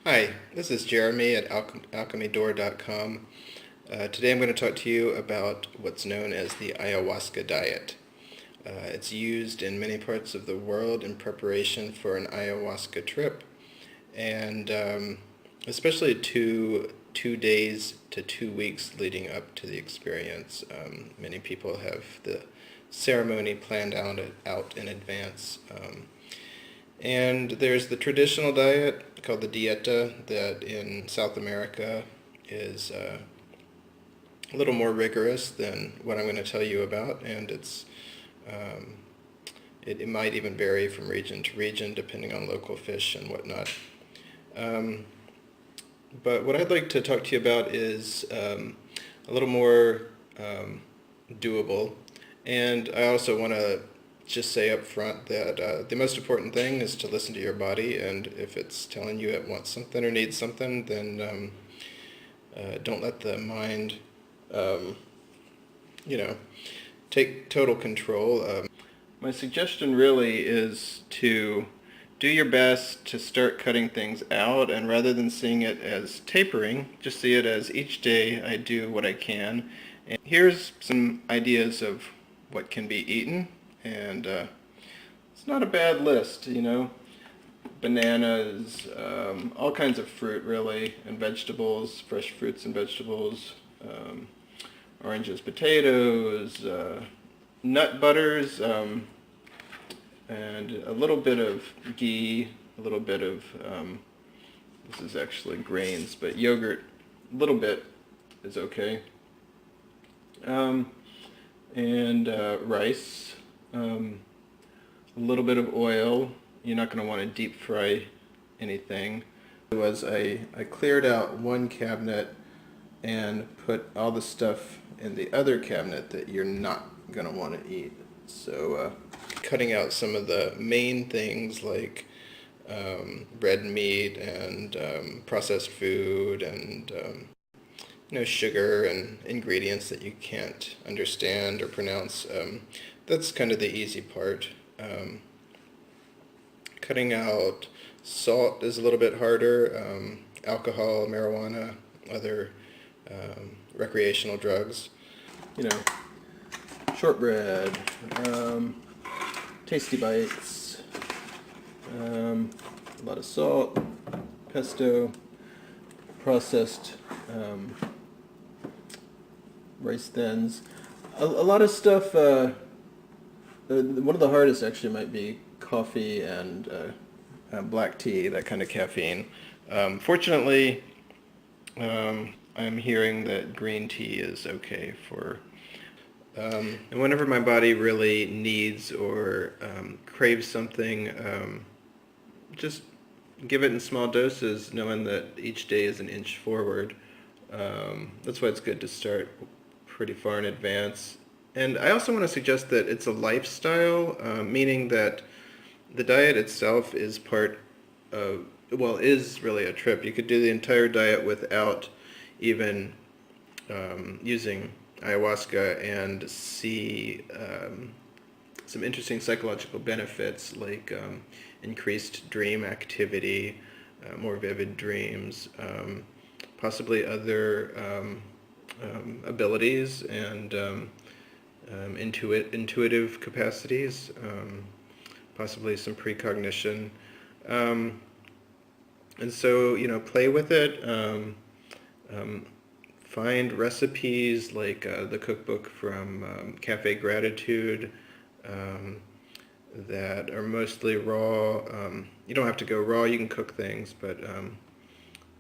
Hi, this is Jeremy at alchemydoor.com. Today I'm going to talk to you about what's known as the Ayahuasca diet. It's used in many parts of the world in preparation for an ayahuasca trip, and especially two days to 2 weeks leading up to the experience. Many people have the ceremony planned out in advance. And there's the traditional diet called the Dieta that in South America is a little more rigorous than what I'm going to tell you about, and um, it might even vary from region to region depending on local fish and whatnot. But what I'd like to talk to you about is a little more doable, and I also want to just say up front that the most important thing is to listen to your body, and if it's telling you it wants something or needs something, then don't let the mind, take total control. My suggestion really is to do your best to start cutting things out, and rather than seeing it as tapering, just see it as each day I do what I can. And here's some ideas of what can be eaten. And it's not a bad list, bananas, all kinds of fruit really, and vegetables, fresh fruits and vegetables, oranges, potatoes, nut butters, and a little bit of ghee, a little bit of, this is actually grains, but yogurt, a little bit is okay, and rice. A little bit of oil. You're not going to want to deep fry anything. I cleared out one cabinet and put all the stuff in the other cabinet that you're not going to want to eat. So cutting out some of the main things like red meat and processed food and sugar and ingredients that you can't understand or pronounce. That's kind of the easy part. Cutting out salt is a little bit harder. Alcohol, marijuana, other recreational drugs. Shortbread, tasty bites, a lot of salt, pesto, processed rice thins, a lot of stuff. One of the hardest actually might be coffee and black tea, that kind of caffeine. Fortunately, I'm hearing that green tea is okay for, and whenever my body really needs or craves something, just give it in small doses, knowing that each day is an inch forward. That's why it's good to start pretty far in advance. And I also want to suggest that it's a lifestyle, meaning that the diet itself is is really a trip. You could do the entire diet without even using ayahuasca and see some interesting psychological benefits like increased dream activity, more vivid dreams, possibly other abilities and intuitive capacities, possibly some precognition, and so play with it. Find recipes like the cookbook from Cafe Gratitude that are mostly raw. You don't have to go raw, you can cook things, but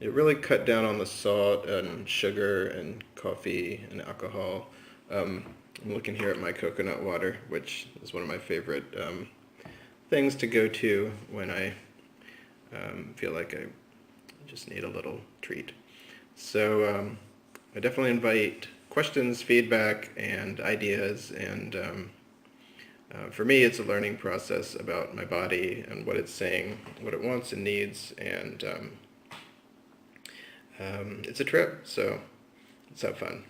it really cut down on the salt and sugar and coffee and alcohol. I'm looking here at my coconut water, which is one of my favorite things to go to when I feel like I just need a little treat. So I definitely invite questions, feedback, and ideas, and for me it's a learning process about my body and what it's saying, what it wants and needs, and it's a trip, so let's have fun.